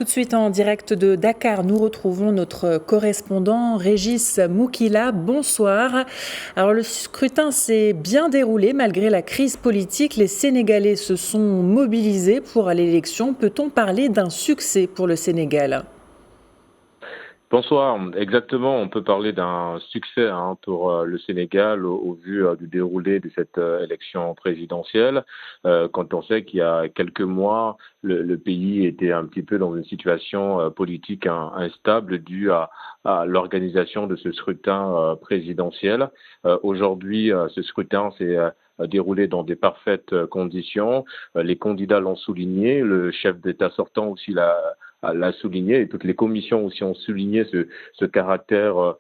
Tout de suite en direct de Dakar, nous retrouvons notre correspondant Régis Moukila. Bonsoir. Alors le scrutin s'est bien déroulé malgré la crise politique. Les Sénégalais se sont mobilisés pour l'élection. Peut-on parler d'un succès pour le Sénégal ? Bonsoir, exactement, on peut parler d'un succès pour le Sénégal au vu du déroulé de cette élection présidentielle. Quand on sait qu'il y a quelques mois, le pays était un petit peu dans une situation politique instable due à l'organisation de ce scrutin présidentiel. Aujourd'hui, ce scrutin s'est déroulé dans des parfaites conditions. Les candidats l'ont souligné, le chef d'État sortant aussi l'a souligné, et toutes les commissions aussi ont souligné ce caractère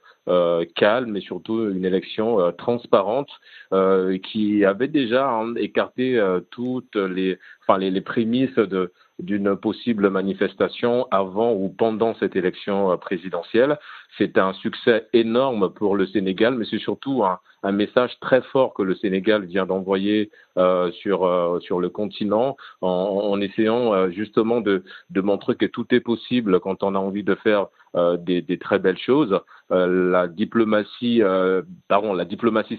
calme et surtout une élection transparente qui avait déjà écarté toutes les prémices d'une possible manifestation avant ou pendant cette élection présidentielle. C'est un succès énorme pour le Sénégal, mais c'est surtout un message très fort que le Sénégal vient d'envoyer sur le continent en essayant justement de montrer que tout est possible quand on a envie de faire des très belles choses. La diplomatie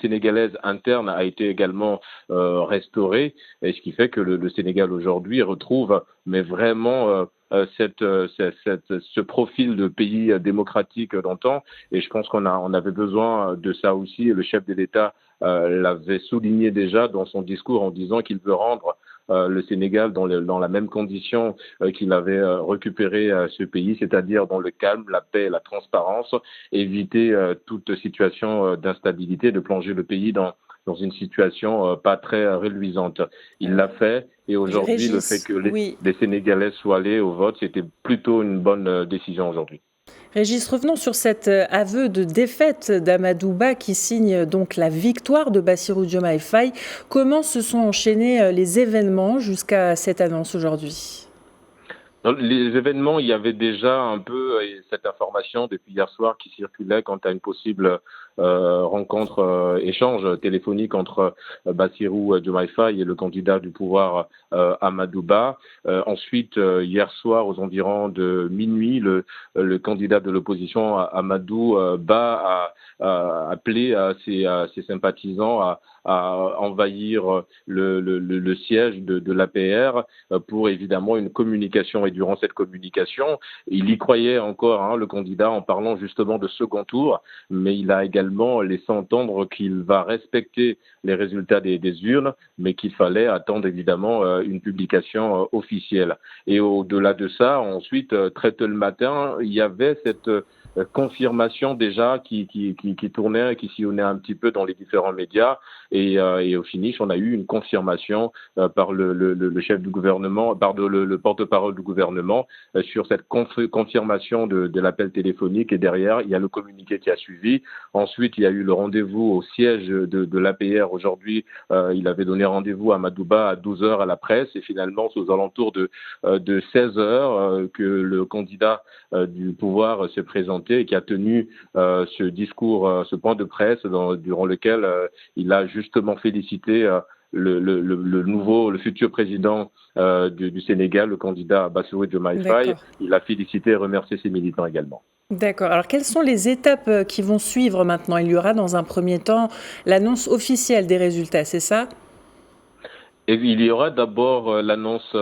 sénégalaise interne a été également restaurée, et ce qui fait que le Sénégal aujourd'hui retrouve mais vraiment ce profil de pays démocratique d'antan, et je pense qu'on avait besoin de ça aussi, et le chef de l'État l'avait souligné déjà dans son discours en disant qu'il veut rendre le Sénégal dans la même condition qu'il avait récupéré ce pays, c'est-à-dire dans le calme, la paix et la transparence, éviter toute situation d'instabilité, de plonger le pays dans une situation pas très reluisante. Il l'a fait, et aujourd'hui, Régis, le fait que oui. les Sénégalais soient allés au vote, c'était plutôt une bonne décision aujourd'hui. Régis, revenons sur cet aveu de défaite d'Amadou Ba qui signe donc la victoire de Bassirou Diomaye Faye. Comment se sont enchaînés les événements jusqu'à cette annonce aujourd'hui ? Dans les événements, il y avait déjà un peu cette information depuis hier soir qui circulait quant à une possible rencontre, échange téléphonique entre Bassirou Diomaye Faye et le candidat du pouvoir Amadou Ba. Ensuite, hier soir, aux environs de minuit, le candidat de l'opposition Amadou Ba a appelé ses sympathisants à envahir le siège de l'APR pour évidemment une communication. Et durant cette communication, il y croyait encore, le candidat, en parlant justement de second tour, mais il a également laissé entendre qu'il va respecter les résultats des urnes, mais qu'il fallait attendre évidemment une publication officielle. Et au-delà de ça, ensuite, très tôt le matin, il y avait cette confirmation déjà qui tournait, qui sillonnait un petit peu dans les différents médias, et au finish, on a eu une confirmation par le chef du gouvernement, par le porte-parole du gouvernement sur cette confirmation de l'appel téléphonique, et derrière, il y a le communiqué qui a suivi. Ensuite, il y a eu le rendez-vous au siège de l'APR. Aujourd'hui, il avait donné rendez-vous à Amadou Ba à 12h à la presse, et finalement, c'est aux alentours de 16h que le candidat du pouvoir s'est présenté et qui a tenu ce discours, ce point de presse durant lequel il a justement félicité le futur président du Sénégal, le candidat Bassirou Diomaye Faye. Il a félicité et remercié ses militants également. D'accord. Alors, quelles sont les étapes qui vont suivre maintenant ? Il y aura dans un premier temps l'annonce officielle des résultats, c'est ça ? Et il y aura d'abord l'annonce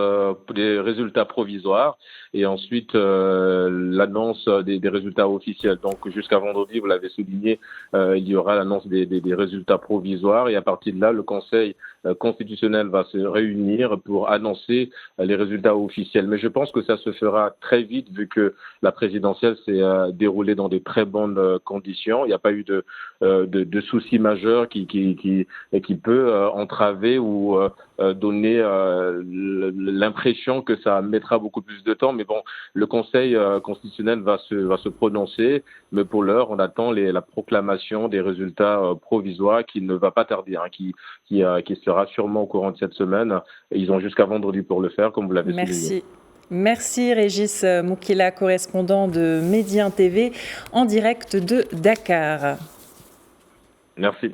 des résultats provisoires, et ensuite l'annonce des résultats officiels. Donc jusqu'à vendredi, vous l'avez souligné, il y aura l'annonce des résultats provisoires, et à partir de là, le Conseil constitutionnel va se réunir pour annoncer les résultats officiels. Mais je pense que ça se fera très vite, vu que la présidentielle s'est déroulée dans des très bonnes conditions. Il n'y a pas eu de soucis majeurs qui peut entraver ou donner l'impression que ça mettra beaucoup plus de temps. Mais bon, le Conseil constitutionnel va se prononcer, mais pour l'heure, on attend la proclamation des résultats provisoires, qui ne va pas tarder, qui sera sûrement au courant de cette semaine. Ils ont jusqu'à vendredi pour le faire, comme vous l'avez souligné. Merci Régis Moukila, correspondant de Médien TV en direct de Dakar. Merci.